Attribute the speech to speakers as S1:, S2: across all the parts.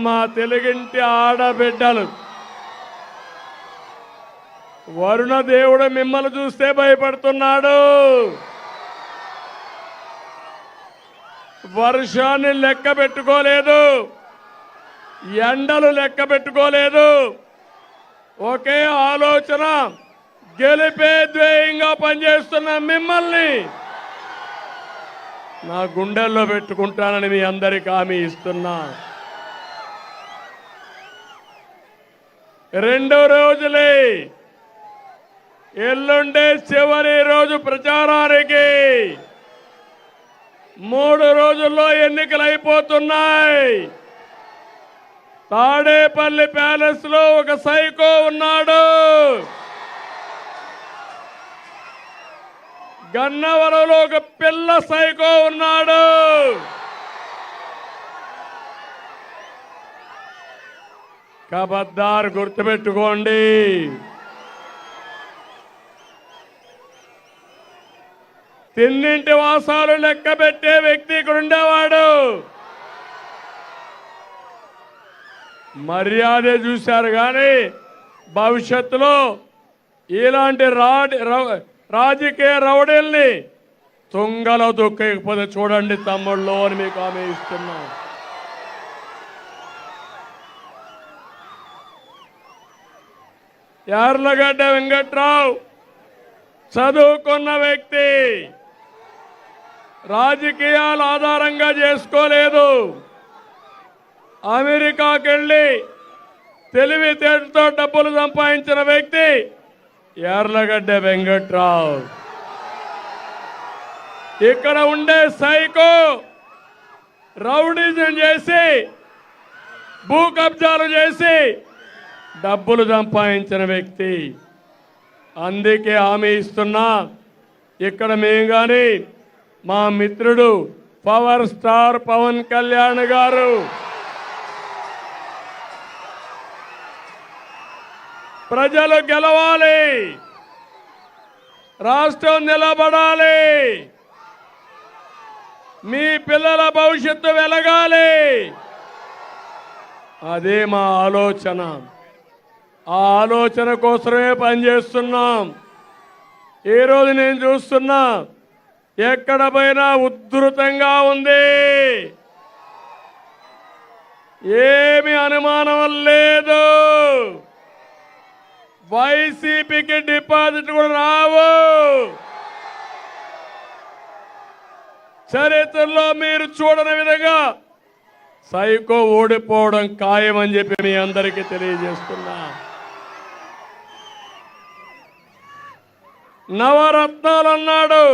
S1: మా తెలుగింటి ఆడబిడ్డలు వరుణ దేవుడు మిమ్మల్ని చూస్తే భయపడుతున్నాడు. వర్షాన్ని లెక్క పెట్టుకోలేదు, ఎండలు లెక్క పెట్టుకోలేదు. ఒకే ఆలోచన, గెలిపే ధ్యేయంగా పనిచేస్తున్న మిమ్మల్ని నా గుండెల్లో పెట్టుకుంటానని మీ అందరికీ హామీ ఇస్తున్నా. 2 రోజులే, ఎల్లుండే చివరి రోజు ప్రచారానికి. 3 రోజుల్లో ఎన్నికలు అయిపోతున్నాయి. తాడేపల్లి ప్యాలెస్ లో ఒక సైకో ఉన్నాడు. గన్నవరంలో ఒక పిల్ల సైకో ఉన్నాడు. కబద్దార్ గుర్తుపెట్టుకోండి. తిన్నింటి వాసాలు లెక్క పెట్టే వ్యక్తి ఇక్కడ ఉండేవాడు. మర్యాద చూశారు కానీ భవిష్యత్తులో ఇలాంటి రాజకీయ రౌడీల్ని తుంగలో దొక్కకపోతే చూడండి తమ్ముళ్ళు అని మీకు హామీ ఇస్తున్నా. యార్లగడ్డ వెంకట్రావు చదువుకున్న వ్యక్తి, రాజకీయాలు ఆధారంగా చేసుకోలేదు. అమెరికాకి వెళ్ళి తెలివితేటతో డబ్బులు సంపాదించిన వ్యక్తి యార్లగడ్డ వెంకట్రావు. ఇక్కడ ఉండే సైకో రౌడీజం చేసి, భూ కబ్జాలు చేసి డబ్బులు సంపాదించిన వ్యక్తి. అందుకే హామీ ఇస్తున్నా, ఇక్కడ మేము కానీ మా మిత్రుడు పవర్ స్టార్ పవన్ కళ్యాణ్ గారు ప్రజలు గెలవాలి, రాష్ట్రం నిలబడాలి, మీ పిల్లల భవిష్యత్తు వెలగాలి. అదే మా ఆలోచన. ఆ ఆలోచన కోసమే పనిచేస్తున్నాం. ఈరోజు నేను చూస్తున్నా, ఎక్కడ పోయినా ఉధృతంగా ఉంది. ఏమి అనుమానం లేదు. వైసీపీకి డిపాజిట్ కూడా రావు. చరిత్రలో మీరు చూడని విధంగా సైకో ఓడిపోవడం ఖాయమని చెప్పి మీ అందరికీ తెలియజేస్తున్నా. నవరత్నాలు అన్నాడు.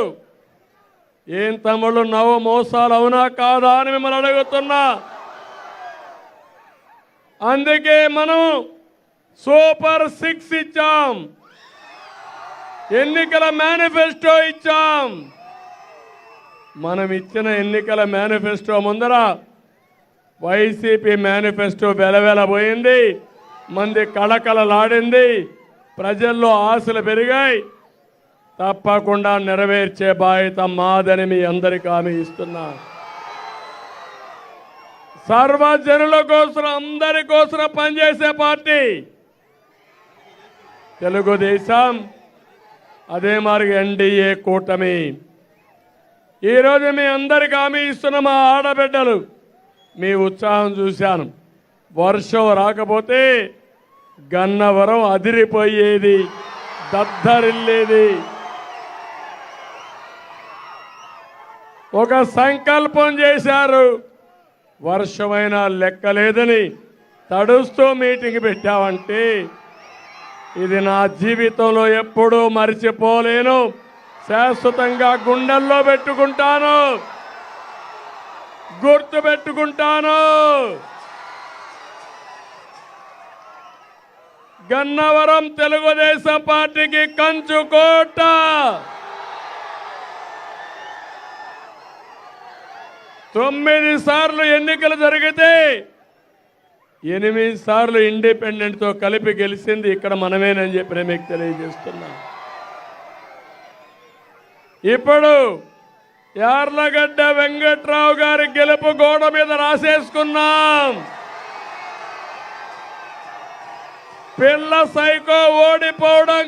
S1: ఏం తమ్ముళ్ళు, నవ మోసాలు అవునా కాదా అని మిమ్మల్ని అడుగుతున్నా. అందుకే మనం సూపర్ 6 ఇచ్చాం, ఎన్నికల మేనిఫెస్టో ఇచ్చాం. మనం ఇచ్చిన ఎన్నికల మేనిఫెస్టో ముందర వైసీపీ మేనిఫెస్టో వెలవెలబోయింది, మంది కళకళలాడింది, ప్రజల్లో ఆశలు పెరిగాయి. తప్పకుండా నెరవేర్చే బాధ్యత మాదని మీ అందరికీ హామీ ఇస్తున్నా. సర్వజనుల కోసం, అందరి కోసం పనిచేసే పార్టీ తెలుగుదేశం. అదే మరి ఎన్డీఏ కూటమి. ఈరోజు మీ అందరికీ హామీ ఇస్తున్న మా ఆడబిడ్డలు, మీ ఉత్సాహం చూశాను. వర్షం రాకపోతే గన్నవరం అదిరిపోయేది, దద్దరిల్లేది. ఒక సంకల్పం చేశారు, వర్షమైనా లెక్కలేదని తడుస్తూ మీటింగ్ పెట్టామంటే ఇది నా జీవితంలో ఎప్పుడూ మర్చిపోలేను. శాశ్వతంగా గుండెల్లో పెట్టుకుంటాను, గుర్తు పెట్టుకుంటాను. గన్నవరం తెలుగుదేశం పార్టీకి కంచుకోట. తొమ్మిది సార్లు ఎన్నికలు జరిగితే 8 సార్లు ఇండిపెండెంట్ తో కలిపి గెలిచింది ఇక్కడ మనమేనని చెప్పి మీకు తెలియజేస్తున్నా. ఇప్పుడు యార్లగడ్డ వెంకట్రావు గారి గెలుపు గోడ మీద రాసేసుకున్నాం. పిల్ల సైకో ఓడిపోవడం